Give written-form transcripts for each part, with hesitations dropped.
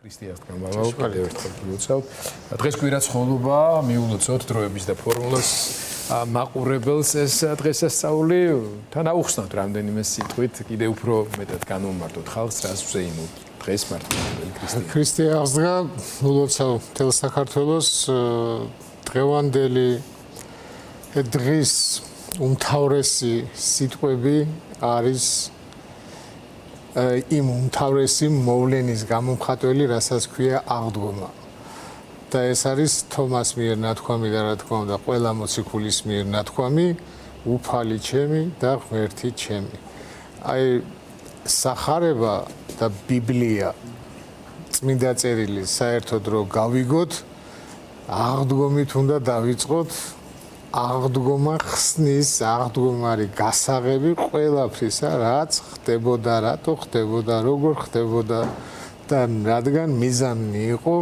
ქრისტიანსთან მოვაკეთებ ერთხელ გილოცავთ. დღეს კვირაცხოვლობა მიულოცოთ დროების და ფორმულას მაყურებელს ეს დღესასწაული თან აუხსნათ რამდენიმე სიტყვით კიდე უფრო მეტად განვმარტოთ ხალხს რას ვზეიმობთ დღეს მართლმადიდებელი ქრისტიანსგან ულოცავ მთელ საქართველოს დღევანდელი დღის უმთავრესი სიტყვები არის იმ უმთავრესი მოვლენის გამომხატველი, რასაც ქვია აღდგომა. და ეს არის თომას მიერ ნათქვამი და რა თქმა უნდა ყველა მოციქულის მიერ ნათქვამი, უფალი ჩემი და ღმერთი ჩემი. აი სახარება და ბიბლია წმინდა წერილი საერთოდ რო გავიგოთ, აღდგომით უნდა დავიწყოთ. აღდგომა ხსნის, აღდგომარი გასაღები ყველაფრისა, რაც ხდებოდა, რატო ხდებოდა, როგორ ხდებოდა და რადგან მიზანი იყო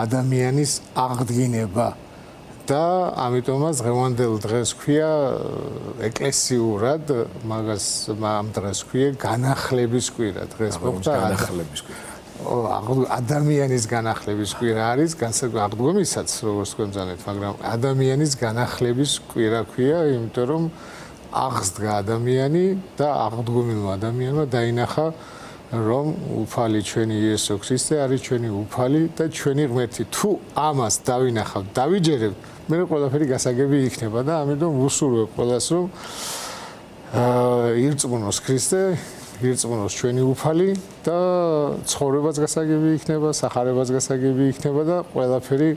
ადამიანის აღდგინება. და ამიტომაც დღევანდელ დღეს ქვია ეკლესიურად, მაგას ამ დღეს ქვია განახლების კვირა. დღეს მოხდა განახლების კვირა. ადამიანის განახლების კვირა არის, აღდგომისაც როგორც თქვენძანეთ, მაგრამ ადამიანის განახლების კვირა ქვია, იმიტომ რომ აღსდგა ადამიანი და აღდგომილმა ადამიანმა დაინახა, რომ უფალი ჩვენი იესო ქრისტე არის ჩვენი უფალი და ჩვენი ღმერთი. თუ ამას დავინახავთ, დავიჯერებთ, მე ყველაფერი გასაგები იქნება და ამიტომ ვუსურვებ ყველას, რომ ირწმუნოს ქრისტე, ირწმუნოს ჩვენი უფალი და ცხოვრებაც გასაგები იქნება, სახარებაც გასაგები იქნება და ყველაფერი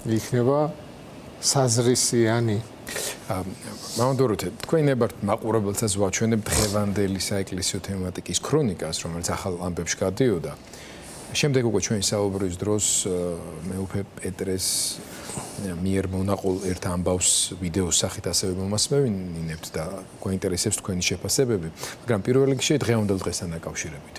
იქნება საზრისიანი. მამადოროთე, თქვენ ნებართ მაყურებელსაც ვაჩვენებთ დღევანდელი საეკლესიო თემატიკის ქრონიკას, რომელიც ახალ ამბებში გადიოდა. შემდეგ უკვე ჩვენი საუბრის დროს მეუფე პეტრეს მიერ მონაყოლ ერთ ამბავს ვიდეოს სახით ასევე მომასმევინებთ და გვაინტერესებს თქვენი შეფასებები, მაგრამ პირველ რიგში დღევანდელ დღესთან დაკავშირებით.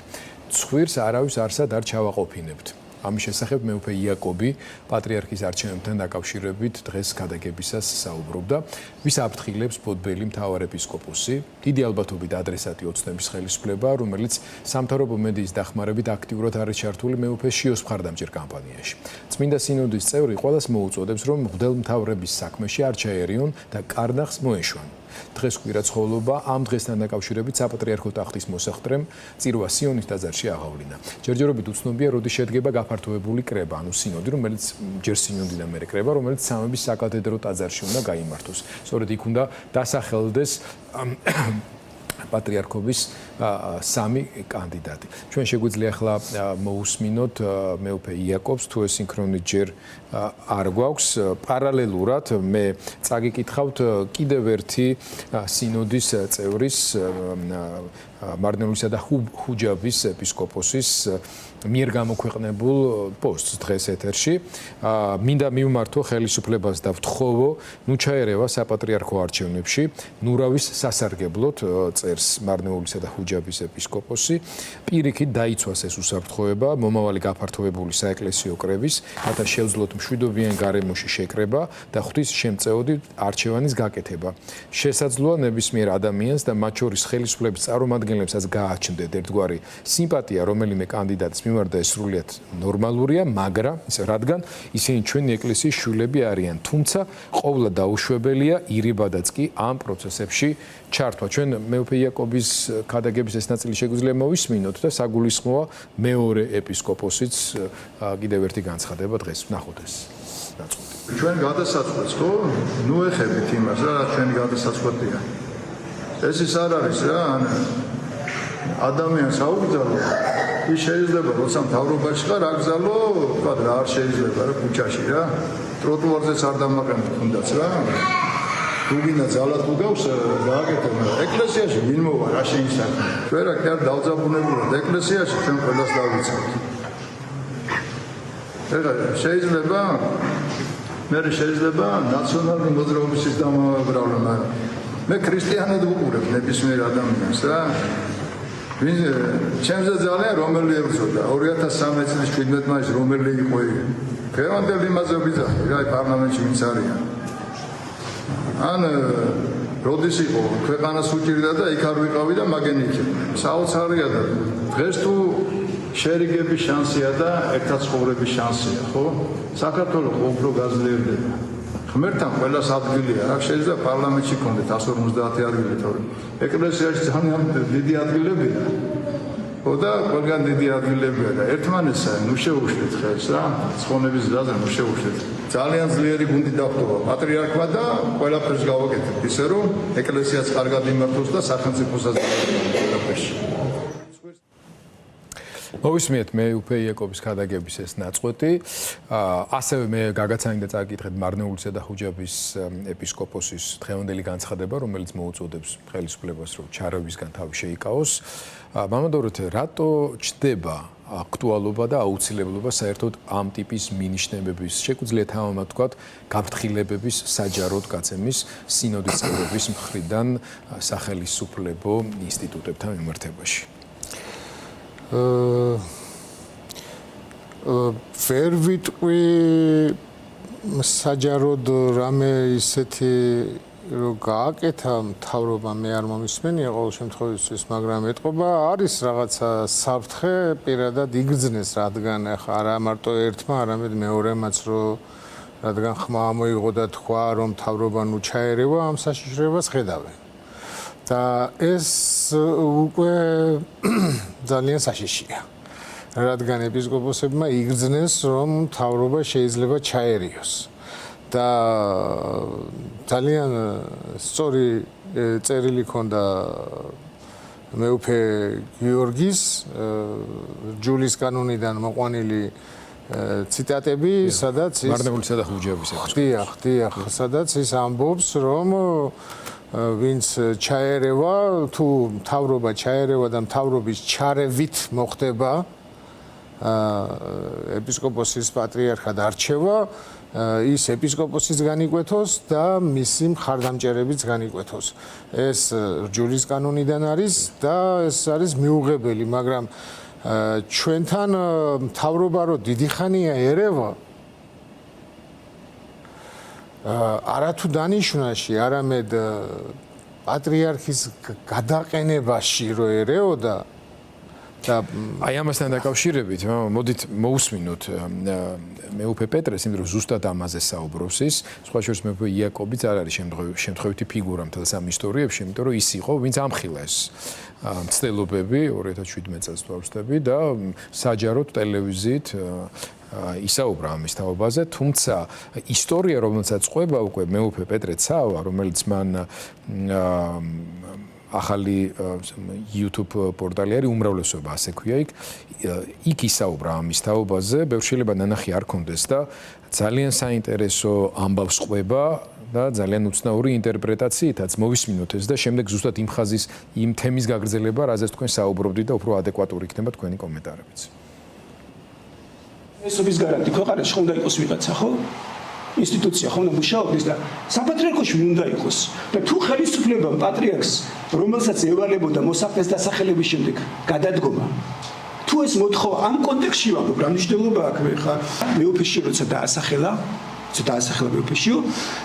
ცხვირს არავის არსად არ ჩავაყოფინებთ. ამის შესახებ მეუფე იაკობი პატრიარქის არჩევებთან დაკავშირებით დღეს გადაგებისას საუბრობდა. ვის აფრთხილებს ბოდბელი მთავარეპისკოპოსი, დიდი ალბათობით ადრესატი ოცნების ხელისუფლება, რომელიც სამთავრობო მედიის დახმარებით აქტიურად არის ჩართული მეუფეს შიოს მხარდამჭერ კამპანიაში. წმინდა სინოდის წევრი ყველას მოუწოდებს, რომ მღვდელმთავრების საქმეში არ ჩაერიონ და კარნახს მოეშვან. დღეს კვირაცხოვლობა ამ დღესთან დაკავშირებით საპატრიარქო ტახტის მოსახდრემ წირვა სიონის ტაძარში აღავლინა. ჯერჯერობით უცნობია, როდის შედგება გაფართოებული კრება, ანუ სინოდი, რომელიც ჯერ სინოდიდან მერე კრება, რომელიც სამების საკათედრო ტაძარში უნდა გაიმართოს. სწორედ იქ უნდა დასახელდეს პატრიარქობის სამი კანდიდატი. ჩვენ შეგვიძლია ახლა მოусმინოთ მეუფე იაკობს, თუ ეს სინქრონით ჯერ არ გვაქვს. პარალელურად მე წაგიკითხავთ კიდევ ერთი სინოდის წევრის მარნეულისა და ხუჯაბის ეპისკოპოსის მიერ გამოქვეყნებულ პოსტს დღეს ეთერში. მინდა მივმართო ხელისუფლებას და ვთხოვო, ნუ ჩაერევა საპატრიარქო არჩევნებში, ნურავის სასარგებლოდ წერს მარნეულისა და ხუჯაბის ეპისკოპოსი. პირიქით დაიცვას ეს უსაფრთხოება, მომავალი გაფართოებული საეკლესიო კრების, რათა შევძლოთ მშვიდობიან გარემოში შეკრება და ღვთის შემწეოდი არჩევანის გაკეთება. შესაძლოა ნებისმიერ ადამიანს და მათ შორის ხელისუფლების წარმომადგენლებსაც გააჩნდეთ ერთგვარი სიმპათია რომელიმე კანდიდატის მიმართ და ეს სრულიად ნორმალურია, მაგრამ რადგან ისინი ჩვენი ეკლესიის შვილები არიან, თუმცა ყოვლა დაუშვებელია ირიბადაც კი ამ პროცესებში ჩართვა. ჩვენ მეუფე იაკობის ქადაგების ეს ნაწილი შეგვიძლია მოვისმინოთ და საგულისხმოა მეორე ეპისკოპოსიც კიდევ ერთი განცხადება დღეს ვნახოთ ეს ნაწყვეტი. ჩვენ გადასაწყვეტს ხო? ნუ ეხებით იმას რა ჩვენი გადასაწყვეტია. ეს ის არ არის რა, ადამიანს აუგზავნო. ის შეიძლება როცა მთავრობაში ხარ აგზავნო, თქვა რა არ შეიძლება რა ქუჩაში რა. ტროტუარზეც არ დამაყენო თუნდაც რა. თუ გინდა ძალად უგავს გააკეთო, ეკლესიაში ვინ მოვა რა შეისახა. ჩვენ რა კი არ დავძაბუნებულად ეკლესიაში ჩვენ ყველას დავიცავთ. ეხლა შეიძლება ნაციონალური მოძრაობის დამაბრალო, მაგრამ მე ქრისტიანად ვუყურებ ნებისმიერ ადამიანს რა. ჩემზე ძალიან რომელი ებრძოდა 2013 წლის 17 მაისს რომელი იყო დღევანდელი იმაზე ვიძახი რა პარლამენტში ვინც არიან. ან როდის იყო ქვეყანას უჭირდა და იქ არ ვიყავი და მაგენი იქნება. საოცარია და დღეს თუ შერიგების შანსია და ერთად ცხოვრების შანსია, ხო? საქართველოს უფრო გაძლიერდება. ღმერთთან ყველას ადგილია, რა შეიძლება პარლამენტში კონდეთ 150 ადგილი, თორემ ეკლესიაში ძალიან დიდი ადგილებია. ხო და ყველგან დიდი ადგილებია და ერთმანეთსა ნუ შეუშვით ხელს რა, ცხონების გზაზე ნუ შეუშვით. ძალიან ძლიერი გუნდი დახვდება პატრიარქმა და ყველაფერს გავაკეთებთ ისე რომ ეკლესიაც კარგად იმართოს და სახელმწიფოსაც ყველაფერში. მოვისმენთ მეუფე იაკობის ქადაგების ეს ნაწყვეტი. ასევე მე გაგაცანით და წაკითხეთ მარნეულისა და ხუჯაბის ეპისკოპოსის დღევანდელი განცხადება, რომელიც მოუწოდებს ხელისუფლებას, რომ ჩარავისგან თავი შეიკავოს. მამა დოროთე, რატო ჩდება აქტუალობა და აუცილებლობა საერთოდ ამ ტიპის მინიშნებების, შეგვიძლია თამამად ვთქვათ, გაფრთხილებების საჯაროდ გაცემის სინოდის წევრების მხრიდან სახელისუფლებო ინსტიტუტებთან მიმართებაში? ვერ ვიტყვი საჯაროდ რამე ისეთი რომ გააკეთა მთავრობა მე არ მომისმენია ყოველ შემთხვევაში, მაგრამ ეთყობა არის რაღაცა საფრთხე პირადად იგრძნეს, რადგან ახლა არა მარტო ერთმა, არამედ მეორემაც რომ რადგან ხმა მოიღო და თქვა რომ მთავრობა ნუ ჩაერევა ამ საშიშროებას ხედავენ. და ეს უკვე ძალიან საშიშია. რადგან ეპისკოპოსებმა იგრძნეს რომ მთავრობა შეიძლება ჩაერიოს. და ძალიან სწორი წერილი ქონდა მეუფე გიორგის ჯულის კანონიდან მოყვანილი ციტატები, სადაც ის მარნეულისა და ხუჯაბის დიახ, სადაც ის ამბობს, რომ ვინც ჩაერევა, თუ მთავრობა ჩაერევა და მთავრობის ჩარევით მოხდება ეპისკოპოსის პატრიარქად არჩევა, ის ეპისკოპოსიც განიკვეთოს და მისი მხარდამჭერებიც განიკვეთოს. ეს რჯულის კანონიდან არის და ეს არის მიუღებელი, მაგრამ ჩვენთან მთავრობა რო დიდი ხანია ერევა, არათუ დანიშვნაში, არამედ პატრიარქის გადაყენებაში რო ერეოდა და აი ამასთან დაკავშირებით, მოდით მოусმინოთ მეუფე პეტრეს, იმიტომ რომ ზუსტად ამაზე საუბრობს ის, სხვა შორის მეუფე იაკობიც არ არის შემთხვევითი ფიგურა მთელ ამ ისტორიებში, იმიტომ რომ ის იყო, ვინც ამხილა ეს მცდელობები 2017 წელს ვსწავლები და საჯაროდ ტელევიზიით ისაუბრა ამის თაობაზე, თუმცა ისტორია, რომელსაც ყვება უკვე მეუფე პეტრე ცავა, რომელიც მან ახალი YouTube პორტალი არის უმრავლესობა ასე ქვია იქ ისაუბრა ამის თაობაზე, ბევრ შეიძლება ნანახი არ კონდეს და ძალიან საინტერესო ამბავს ყვება და ძალიან უცნაური ინტერპრეტაციითაც მოვისმინოთ ეს და შემდეგ ზუსტად იმ ხაზის, იმ თემის გაგრძელება, რაზეც თქვენ საუბრობდით და უფრო ადეკვატური იქნება თქვენი კომენტარებიც. ესობის გარანტი ქვეყანაში ხომ უნდა იყოს ვიღაცა, ხო? ინსტიტუცია ხომ უნდა მუშაობდეს და საპატრიარქოში უნდა იყოს. და თუ ხელისუფლებამ პატრიარქს, რომელსაც ევალებოდა მოსახლეს დასახელების შემდეგ გადადგომა, თუ ეს მოთხოვა ამ კონტექსტში ვამბობ, რა მნიშვნელობა აქვს ხა მეუფეში როცა დაასახელა მეუფეშიო,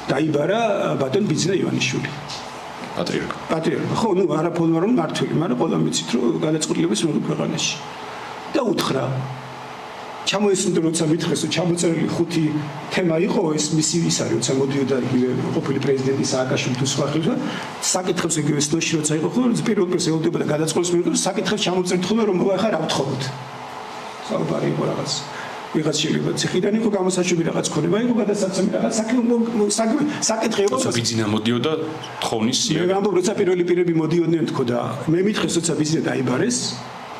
დაიბარა ბატონ ბიძინა ივანიშვილი. პატრიარქი. ხო, ნუ არა ფორმალურად მართველი, მაგრამ ყველამ ვიცით რომ გადაწყვეტილების მოხდა ქვეყანაში. და უთხრა ჩამოესწრო როცა მითხეს რომ ჩამოწერილი 5 თემა იყო ეს მისი ის არის როცა მოდიოდა იგივე ყოფილი პრეზიდენტი სააკაშვილი თუ სხვა ხილვა საკითხებს იგივე სნოში როცა იყო ხო პირველ პრეს ელოდება და გადაწყვეტს მიიღო საკითხებს ჩამოწერთ ხოლმე რომ ახლა რა ვთხოვოთ საუბარი იყო რაღაც ვიღაც შეიძლება ციხიდან იყო გამოსაშვები რაღაც ქონება იყო გადასაცემი რაღაც საკითხი იყო ბიძინა მოდიოდა თხოვნის სია მე ვამბობ როცა პირველი პირები მოდიოდნენ თქო და მე მითხეს როცა ბიძინა დაიბარეს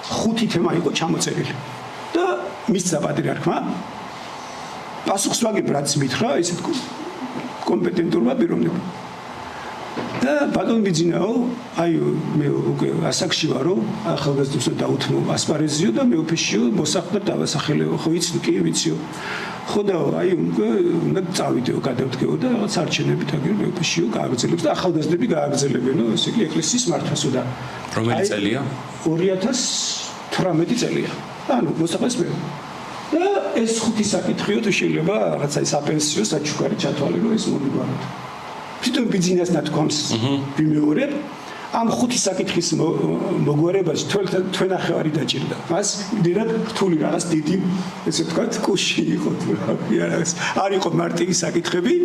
5 თემა იყო ჩამოწერილი და მისცა პატრიარქმა პასუხს ვაგებ რაც მითხრა ესეთ კომპეტენტურმა პიროვნებამ და ბატონ ბიძინაო აი მე უკვე ასაკში ვარო ახალგაზრდებს დაუთმო ასპარეზიო და მეუფეშიო მოსახლე დავასახელეო ხო იცი კი ვიციო ხო და აი უკვე უნდა წავიდეო გადავდგეო და რაღაც არჩევნებით აგერ მეუფეშიო გააგრძელებს და ახალგაზრდები გააგრძელებენო ესე იგი ეკლესიის მართვასო და რომელი წელია 2018 წელია ანუ მოსახლეს მე და ეს 5 საკითხიო თუ შეიძლება რაღაცა ის აპენსიო საჩუქარი ჩათვალე რომ ეს მომიგონოთ თვითონ ბიზნეს ნათქვამს ვიმეორებ ამ ხუთი საკითხის მოგვარებაში თქვენ ახევარი დაჭირდა. მას დიდად რთული რაღაც დიდი ესე ვთქვათ კუში იყო თუ არ იყო მარტივი საკითხები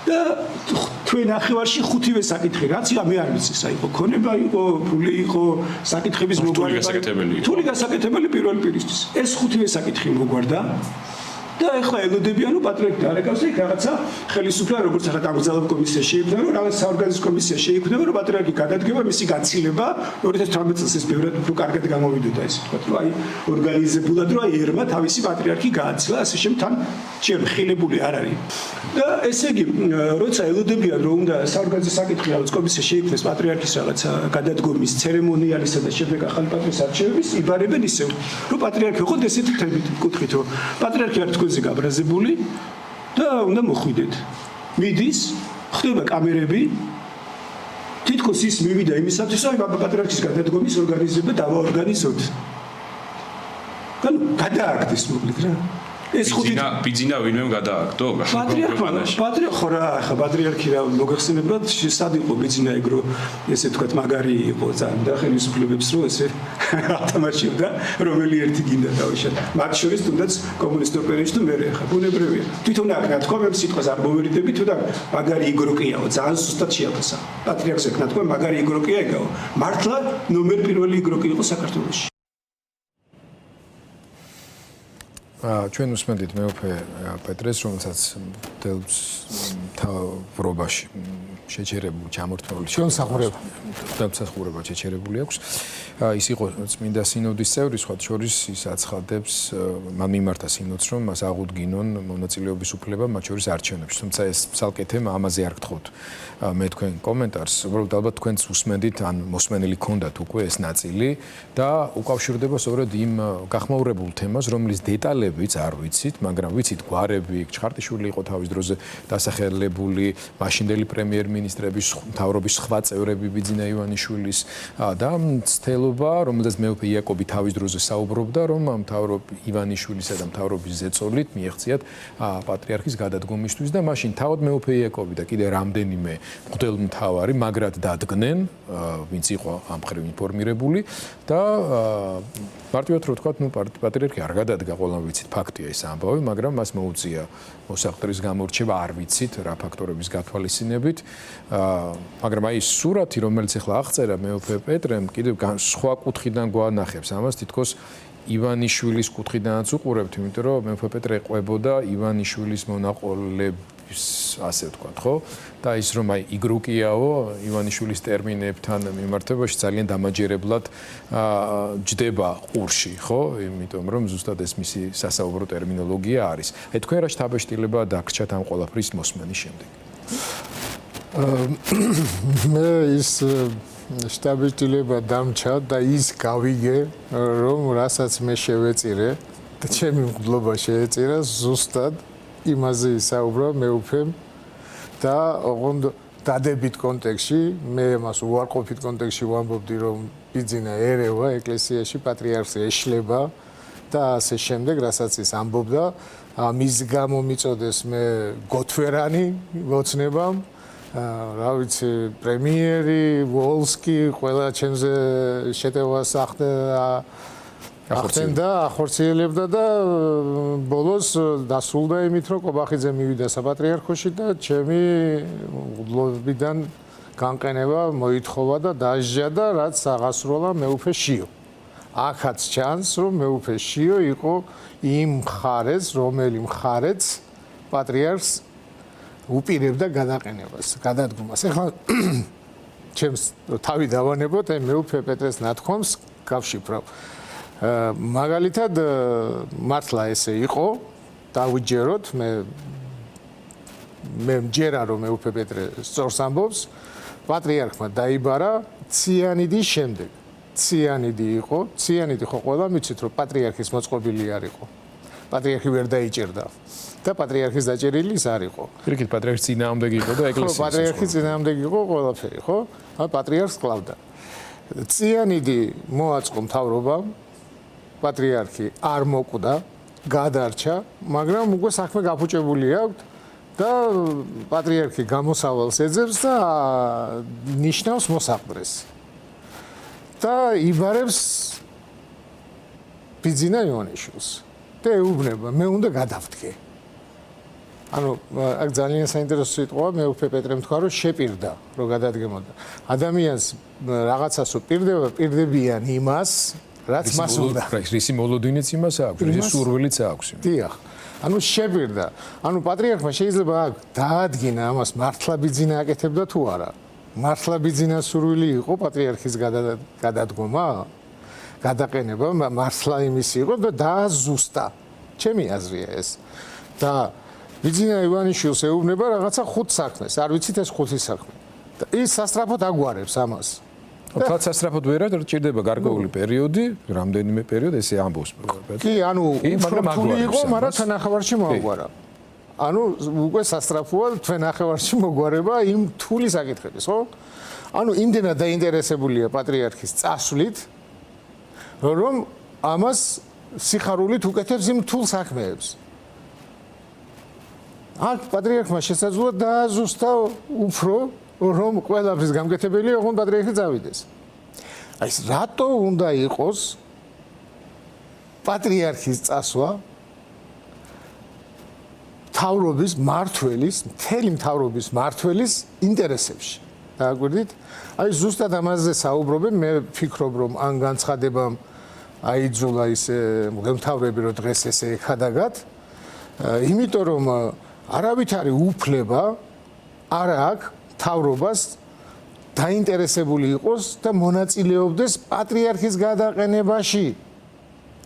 და თქვენ ახევარში ხუთივე საკითხი რაც მე არ ვიცი სა იყო ქონება იყო ფული იყო საკითხების მოგვარება რთული გასაკეთებელი პირველ პირისთვის ეს ხუთივე საკითხი მოგვარდა და ეხლა ელოდებიან პატრიარქი არეკავს იქ რაღაცა ხელისუფლება როგორც ახლა დამგზავრება კომისია შეიქმნა რომ რაღაც საორგანიზო კომისია შეიქმნება რომ პატრიარქი გადადგება მისი გაცილება 2018 წელს ეს ბევრად უფრო კარგად გამოვიდოდა ეს თქვა რომ აი ორგანიზებულად რომ აი ერმა თავისი პატრიარქი გააცილა ასე შემ თან ჯერ ხილებული არ არის და ესე იგი როცა ელოდებიან რომ უნდა საორგანიზო საკითხი რაღაც კომისია შეიქმნეს პატრიარქის რაღაცა გადადგომის ცერემონიალისა და შემდეგ ახალი პატრიარქის არჩევების იბარებენ ისევ რომ პატრიარქი იყო ესეთი თემით კუთხით რომ პატრიარქი არ თქვენზე გაბრაზებული და უნდა მოხვიდეთ. მიდის, ხდება კამერები. თითქოს ის მივიდა იმისათვის, რომ პატრიარქის გადადგომის ორგანიზება დავაორგანიზოთ. გადააგდეს მოკლედ რა. ეს ხუთი ბიძინა ვინმე გადააგდო? პატრიარქი ხო რა, ხა პატრიარქი რა მოგეხსენებათ, სად იყო ბიძინა ეგრო, ესე თქვათ მაგარი იყო ძალიან და ხელისუფლებებს რო ესე ათამაშებდა, რომელი ერთი გინდა დავიშალე. მათ შორის თუნდაც კომუნისტურ პერიოდში თუ მე ხა ბუნებრივია. თვითონ აქ ნათქვა მე სიტყვას არ მოვერიდები, თუ და მაგარი იგროკიაო, ძალიან სუსტად შეაფასა. პატრიარქს ეგ ნათქვა მაგარი იგროკია ეგაო. მართლა ნომერ პირველი იგროკი იყო საქართველოში. ჩვენ უსმენთ მეუფე პეტრეს, რომელსაც თავრობაში შეჩერებული ჩამორთმეული დამსახურება შეჩერებული აქვს. ის იყო წმინდა სინოდის წევრი, სხვა შორის ის აცხადებს მან მიმართა სინოდს, რომ მას აღუდგინონ მონაწილეობის უფლება მათ შორის არჩევნებში. თუმცა ეს ცალკე თემა, ამაზე არ გთხოვთ მე თქვენ კომენტარს. უბრალოდ ალბათ თქვენც უსმენდით, ან მოსმენელი ქონდათ უკვე ეს ნაწილი და უკავშირდება სწორედ იმ გახმაურებულ თემას, რომლის დეტალებიც არ ვიცით, მაგრამ ვიცით გვარები, ჩხარტიშვილი იყო თავის დროზე დასახელებული, მაშინდელი პრემიერ-მინისტრების მთავრობის სხვა წევრები ბიძინა ივანიშვილის და მცდელობა, რომელზეც მეუფე იაკობი თავის დროზე საუბრობდა, რომ მთავრობ ივანიშვილისა და მთავრობის ზეწოლით მიეღწიათ პატრიარქის გადადგომისთვის და მაშინ თავად მეუფე იაკობი და კიდე რამდენიმე მღვდელმთავარი მაგრად დადგნენ, ვინც იყო ამ მხრივ ინფორმირებული და მარტივად რო ვთქვათ, პატრიარქი არ გადადგა, ყველამ ვიცით, ფაქტია ეს ამბავი, მაგრამ მას მოუწია მოსახლეობის გამორჩება, არ ვიცით რა ფაქტორების გათვალისწინებით, მაგრამ აი ეს სურათი, რომელიც ახლა აღწერა მეუფე პეტრემ, კიდევ სხვა კუთხიდან გვანახებს ამას, თითქოს ივანიშვილის კუთხიდანაც უყურებთ, იმიტომ რომ მეუფე პეტრე ყვებოდა ივანიშვილის მონაყოლების, ასე ვთქვათ, ხო? და ის რომ აი იგრუკიაო ივანიშვილის ტერმინებთან მიმართებაში ძალიან დამაჯერებლად ჯდება ყურში, ხო? იმიტომ რომ ზუსტად ეს მისი სასაუბრო ტერმინოლოგია არის. აი თქვენ რა შთაბეჭდილება დაგრჩათ ამ ყველაფრის მოსმენის შემდეგ? მე ის შთაბეჭდილება დამჩა და ის გავიგე, რომ რასაც მე შევეწირე და ჩემი მგლობა შეეწირა ზუსტად იმაზე ისაუბრა მეუფემ და ოღონდ დადებით კონტექსში, მე მას უარყოფით კონტექსში ვამბობდი, რომ ბიძინა ერევა ეკლესიაში, პატრიარქს ეშლება და ასე შემდეგ, რასაც ის ამბობდა, მის გამო მიწოდეს მე გოთვერანი ვოცნებამ, რა ვიცი, პრემიერი, ვოლსკი, ყველა ჩემზე შეტევას ახდენდა, ახორციელებდა და ბოლოს დასრულდა იმით, რომ კობახიძე მივიდა საპატრიარქოში და ჩემი მგლობიდან განყენება მოითხოვა და დაჟჯა და რაც აღასრულა მეუფე შიო. აქაც ჩანს, რომ მეუფე შიო იყო იმ მხარეს, რომელი მხარეც პატრიარქს უპირებდა გადაყენებას, გადადგომას. ეხლა ჩემს თავი დავანებოთ, აი მეუფე პეტრეს ნათქვამს გავშიფრავ. მაგალითად მართლა ესე იყო, დავიჯეროთ, მე მჯერა რომ მეუფე პეტრე სწორს ამბობს, პატრიარქმა დაიბარა ციანიდის შემდეგ. ციანიდი იყო, ციანიდი ხო ყველა მიცით რომ პატრიარქის მოწყობილი არ იყო. პატრიარქი ვერ დაიჭერდა და პატრიარქის დაჭერილი ის არ იყო. პირიქით პატრიარქის წინააღმდეგი იყო და ეკლესიის. ხო, პატრიარქის წინააღმდეგი იყო ყველაფერი, ხო? პატრიარქს კლავდა. ციანიდი მოაწყო მთავრობამ, პატრიარქი არ მოკვდა, გადარჩა, მაგრამ უკვე საქმე გაფუჭებული აქვს და პატრიარქი გამოსავალს ეძებს და ნიშნავს მოსაყდრეს. და იბარებს ბიძინა ივანიშვილს. და ეუბნება, მე უნდა გადავდგე. ანუ აქ ძალიან საინტერესო სიტყვა მეუფე პეტრემ თქვა რომ შეპირდა რომ გადადგემოდა. ადამიანს რაღაცას პირდებიან იმას, რაც მას უნდა. რისი მოლოდინიც იმას აქვს, რისი სურვილიც აქვს. დიახ. ანუ შეპირდა. ანუ პატრიარქმა შეიძლება აქ დაადგინა ამას მართლა ბიძინა აკეთებდა თუ არა. მართლა ბიძინას სურვილი იყო პატრიარქის გადადგომა? გადაყენება მართლა იმისი იყო და დააზუსტა. ჩემი აზრია ეს. და ბიძინა ივანიშვილს ეუბნება რაღაცა ხუთ საქმეს. არ ვიცით ეს ხუთი საქმე. და ის სასწრაფოდ აგვარებს ამას. თუმცა სასწრაფოდ ვერად რჩება გარკვეული პერიოდი, რამდენიმე პერიოდი ესე ამბობს. კი, ანუ რთული იყო, მაგრამ თანახევარში მოაგვარა. ანუ უკვე სასწრაფოა თანახევარში მოგვარება იმ რთული საკითხების, ხო? ანუ იმდენად დაინტერესებულია პატრიარქის წასვლით, რომ ამას სიხარულით უკეთებს იმ რთულ საქმეებს. აქ პატრიარქმა შესაძლოა დააზუსტა უფრო რომ ყველაფრის გამკეთებელია ოღონდ პატრიარქი წავიდეს. აი ეს რატო უნდა იყოს პატრიარქის წასვლა მთავრობის მმართველის, მთელი მთავრობის მმართველის ინტერესებში. დააგვირდით? აი ზუსტად ამაზე საუბრობენ, მე ვფიქრობ რომ ან განცხადებამ აიძულა ის მღვდელმთავრები რომ დღეს ესე ეხადაგათ, იმიტომ რომ არავით არის უფლება არა აქვს მთავრობას დაინტერესებული იყოს და მონაწილეობდეს პატრიარქის გადაყენებაში.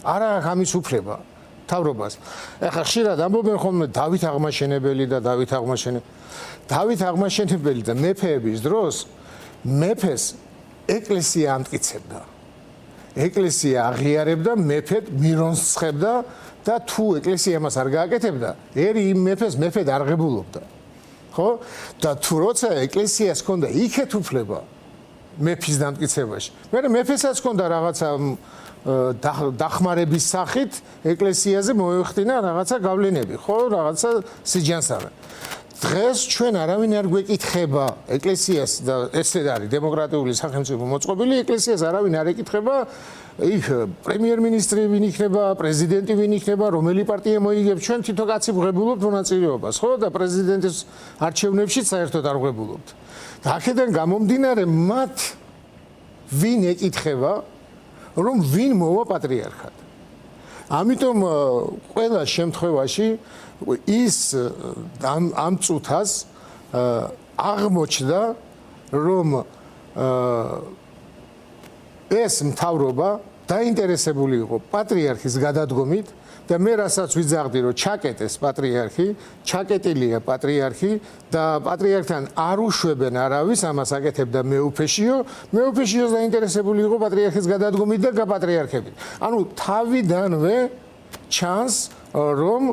არა აქვს ამის უფლება მთავრობას. ეხლა ხშირად ამბობენ ხოლმე დავით აღმაშენებელი და დავით აღმაშენებელი და მეფეების დროს მეფეს ეკლესია ამტკიცებდა. ეკლესია აღიარებდა, მეფედ მირონს ცხებდა და თუ ეკლესია მას არ გააკეთებდა, ერი იმ მეფეს მეფედ არღებულობდა. ხო? და თუ როცა ეკლესიას ჰქონდა იქეთ უფლება მეფის დამტკიცებაში, მე მეფესაც ჰქონდა რაღაცა დახმარების სახით ეკლესიაზე მოეხდინა რაღაცა გავლენები, ხო? რაღაცა სიჯანსაღე. დღეს ჩვენ არავინ არ გვეკითხება ეკლესიას და ესე არის დემოკრატიული სახელმწიფო მოწყობილი ეკლესიას არავინ არ ეკითხება იქ პრემიერ-მინისტრი ვინ იქნება, პრეზიდენტი ვინ იქნება, რომელი პარტია მოიგებს, ჩვენ თვითონ კაცი ვღებულობთ მონაწილეობას, ხო? და პრეზიდენტის არჩევნებში საერთოდ არ ვღებულობთ. და აქედან გამომდინარე მათ ვინ ეკითხება რომ ვინ მოვა პატრიარქად. ამიტომ ყველა შემთხვევაში ის ამ წუთას აღმოჩნდა რომ ეს მთავრობა დაინტერესებული იყო პატრიარქის გადადგომით და მე რასაც ვიძაღდი რომ ჩაკეტეს პატრიარქი, ჩაკეტილია პატრიარქი და პატრიარქთან არ უშვებენ არავის, ამას აკეთებდა მეუფეშიო, მეუფეშიოს დაინტერესებული იყო პატრიარქის გადადგომით და გაპატრიარქებით. ანუ თავიდანვე ჩანს რომ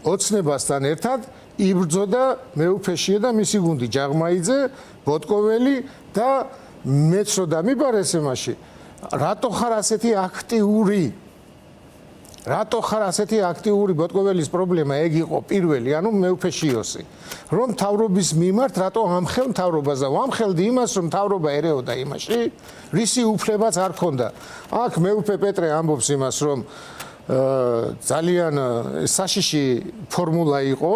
ოცნებასთან ერთად იბრძოდა მეუფეშიო და მისი გუნდი ჯაღმაიძე, ბოტკოველი და მეც რო დამიბარეს იმაში, რატო ხარ ასეთი აქტიური? რატო ხარ ასეთი აქტიური ბოტკოველის პრობლემა ეგ იყო პირველი, ანუ მეუფეშიოსი. რომ მთავრობის მიმართ რატო ამხელ მთავრობაზე? ვამხელდი იმას, რომ მთავრობა ერეოდა იმაში, რისი უფლებაც არ ქონდა. აქ მეუფე პეტრე ამბობს იმას, რომ ძალიან საშიში ფორმულა იყო.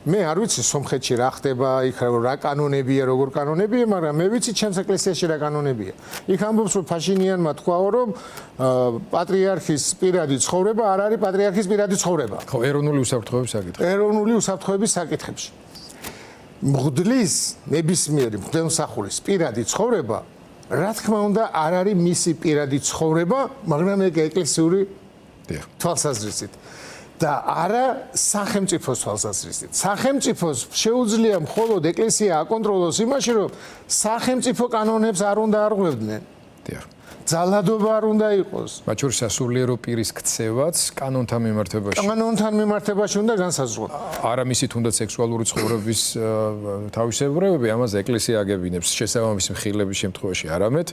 მე არ ვიცი სომხეთში რა ხდება, იქ რა კანონებია, როგორ კანონებია, მაგრამ მე ვიცი ჩემს ეკლესიაში რა კანონებია. იქ ამბობს რომ ფაშინიანმა თქვაო რომ პატრიარქის პირადი ცხოვრება არ არის პატრიარქის პირადი ცხოვრება. ხო, ეროვნული უსაფრთხოების საკითხი. ეროვნული უსაფრთხოების საკითხებში. მღვდლის ნებისმიერი მღვდელმსახურის პირადი ცხოვრება, რა თქმა უნდა, არ არის მისი პირადი ცხოვრება, მაგრამ ეგ ეკლესიური თვალსაზრისით. და არა სახელმწიფოს თვალსაზრისით. სახელმწიფოს შეუძლია მხოლოდ ეკლესია აკონტროლოს იმაში, რომ სახელმწიფო კანონებს არ უნდა არღვევდნენ. ძალადობა არ უნდა იყოს. მათ შორის სასულიერო პირის ქცევაც კანონთან მიმართებაში უნდა განსაზღვროს. არა მისი თუნდაც სექსუალური ცხოვრების თავისებურებები, ამაზე ეკლესია აგებინებს შესაბამისი მხილების შემთხვევაში არამედ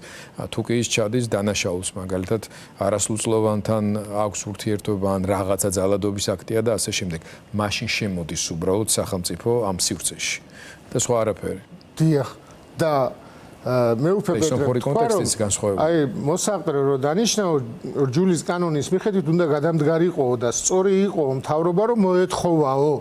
თუ კი ის ჩადის დანაშაულს, მაგალითად არასრულწლოვანთან აქვს ურთიერთობა ან რაღაცა ძალადობის აქტია და ასე შემდეგ. მაშინ შემოდის უბრალოდ სახელმწიფო ამ სივრცეში და სხვა არაფერი. დიახ და მე სოფორი კონტექსტის განსხვავება. აი მოსაყრე რომ დანიშნაო რჯულის კანონის მიხედვით უნდა გადამდგარიყო და სწორი იყო მთავრობა რომ მოეთხოვაო.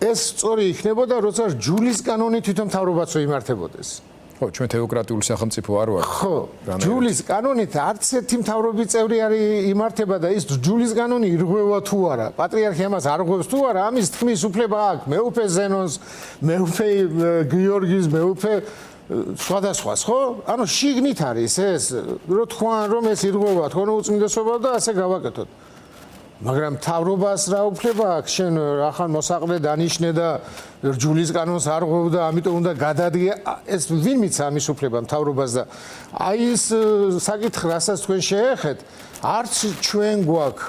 ეს სწორი იქნებოდა როცა რჯულის კანონი თვითონ მთავრობაც იმართებოდეს. ხო, ჩვენ თეოკრატიული სახელმწიფო არ ვართ. ხო, რჯულის კანონით არც ერთი მთავრობის წევრი არ იმართება და ის რჯულის კანონი ირღვევა თუ არა. პატრიარქი ამას არ ღვევს თუ არა, ამის თქმის უფლება აქვს. მეუფე ზენონს, მეუფე გიორგის, მეუფე სხვადასხვას, ხო? ანუ შიგნით არის ეს, რო თქვან რომ ეს ირღვევა თქვენ უწმინდესობა და ასე გავაკეთოთ. მაგრამ მთავრობას რა უფლება აქვს? შენ ახალ მოსაყრე დანიშნე და რჯულის კანონს არ ღვევ და ამიტომ უნდა გადადგე. ეს ვინ მიცა ამის უფლება მთავრობას და აი ეს საკითხი, რასაც თქვენ შეეხეთ, არც ჩვენ გვაქვს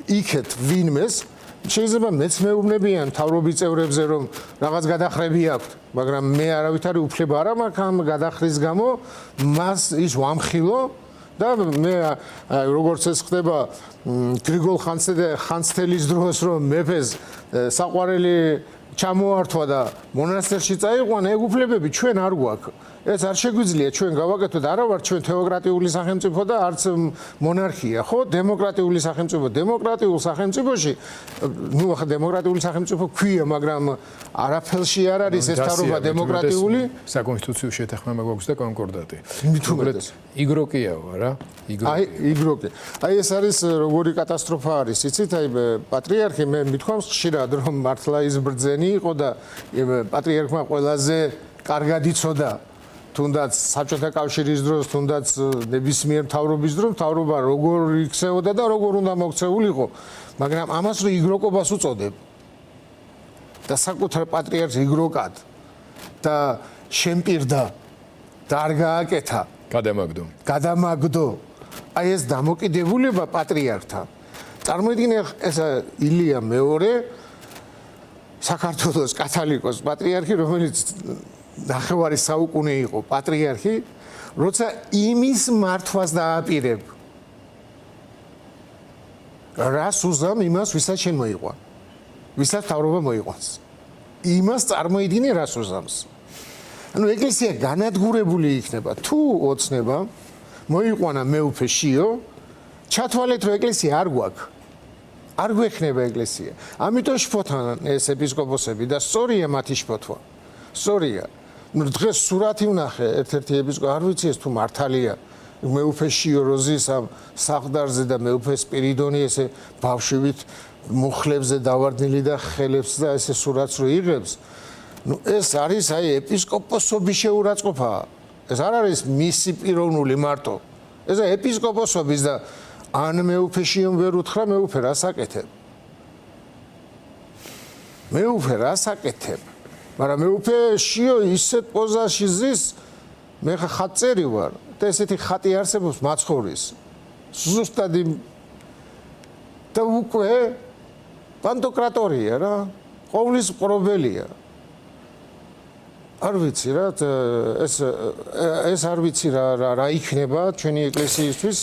იქეთ ვინმეს შეიძლება მეც მეუბნებიან მთავრობის წევრებზე რომ რაღაც გადახრები აქვთ, მაგრამ მე არავითარი უფლება არ მაქვს ამ გადახრის გამო მას ის ვამხილო და მე როგორც ეს ხდება გრიგოლ ხანძთელის დროს რომ მეფეს საყვარელი ჩამოართვა და მონასტერში წაიყვანა, ეგ უფლებები ჩვენ არ გვაქვს. ეს არ შეგვიძლია ჩვენ გავაკეთოთ, არა ვარ ჩვენ თეოკრატიული სახელმწიფო და არც მონარქია, ხო? დემოკრატიული სახელმწიფო, დემოკრატიულ სახელმწიფოში, ნუ ახლა დემოკრატიული სახელმწიფო ქვია, მაგრამ არაფერში არ არის ეს თავრობა დემოკრატიული. საკონსტიტუციო შეთანხმება გვაქვს და კონკორდატი. მithumedes იგროკიაო, რა? აი, იგროკი. აი ეს არის როგორი კატასტროფა არის, იცით? აი პატრიარქი მე მithქვამს ხშირად რომ მართლა ის ბრძენი იყო და პატრიარქმა ყველაზე კარგად იცოდა თუნდაც საბჭოთა კავშირის დროს, თუნდაც ნებისმიერ მთავრობის დროს, მთავრობა როგორ იქცეოდა და როგორ უნდა მოქცეულიყო, მაგრამ ამას რო იგროკობას უწოდებ და საკუთარ პატრიარქს იგროკად და შემპირდა და არ გააკეთა, გადამაგდო. აი ეს დამოკიდებულება პატრიარქთან. წარმოიდგინე ეს ილია მეორე საქართველოს კათოლიკოს პატრიარქი, რომელიც ნახევარი საუკუნე იყო პატრიარქი, როცა იმის მართვას დააპირებ. რას უზამ იმას, ვისაც შენ მოიყვან. ვისაც თავრობა მოიყვანს. იმას წარმოიდგინე რას უზამს. ანუ ეკლესია განადგურებული იქნება თუ ოცნება მოიყვანა მეუფე შიო, ჩათვალეთ რომ ეკლესია არ გვაქვს. არ გვექნება ეკლესია. ამიტომ შფოთან ეს ეპისკოპოსები და სწორია მათი შფოთვა. სწორია. დღეს სურათი ვნახე ერთ-ერთი ეპისკოპოსი, არ ვიცი ეს თუ მართალია. მეუფე შიო როზის ამ საყდარზე და მეუფე სპირიდონი ესე ბავშვით მუხლებზე დავარდნილი და ხელებს და ესე სურათს რო იღებს. ნუ ეს არის აი ეპისკოპოსობის შეურაცხყოფა. ეს არ არის მისი პიროვნული მარტო. ეს ეპისკოპოსობის და ან მეუფე შიომ ვერ უთხრა მეუფე რას აკეთებ. მეუფე რას აკეთებ. მაგრამ მეუფე შიო ისეთ პოზაში ზის, მე ხატწერი ვარ და ესეთი ხატი არსებობს მაცხოვრის. ზუსტად და უკვე პანტოკრატორია რა, ყოვლის მყრობელია. არ ვიცი რა, ეს არ ვიცი რა იქნება ჩვენი ეკლესიისთვის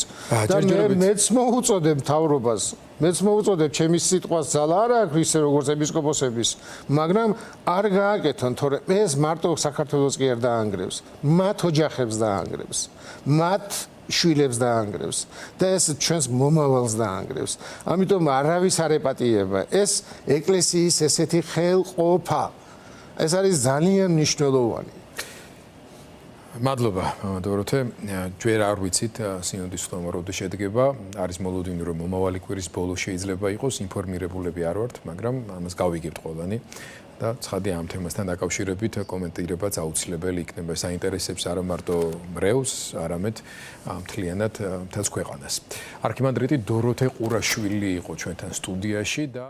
და მეც მოუწოდებ მთავრობას. მეც მოუწოდებ ჩემი სიტყვას ძალა არ აქვს ისე როგორც ეპისკოპოსების, მაგრამ არ გააკეთონ, თორემ ეს მარტო საქართველოს კი არ დაანგრევს, მათ ოჯახებს დაანგრევს, მათ შვილებს დაანგრევს და ეს ჩვენს მომავალს დაანგრევს. ამიტომ არავის არ ეპატიება ეს ეკლესიის ესეთი ხელყოფა. ეს არის ძალიან მნიშვნელოვანი. მადლობა, დოროთე. ჯერ არ ვიცით სინოდის ხდომა როდის შედგება. არის მოლოდინი რომ მომავალი კვირის ბოლო შეიძლება იყოს, ინფორმირებულები არ ვართ, მაგრამ ამას გავიგებთ ყველანი და ცხადია ამ თემასთან დაკავშირებით კომენტირებაც აუცილებელი იქნება. საინტერესებს არა მარტო მრევლს, არამედ მთლიანად მთელს ქვეყანას. არქიმანდრიტი დოროთე ყურაშვილი იყო ჩვენთან სტუდიაში და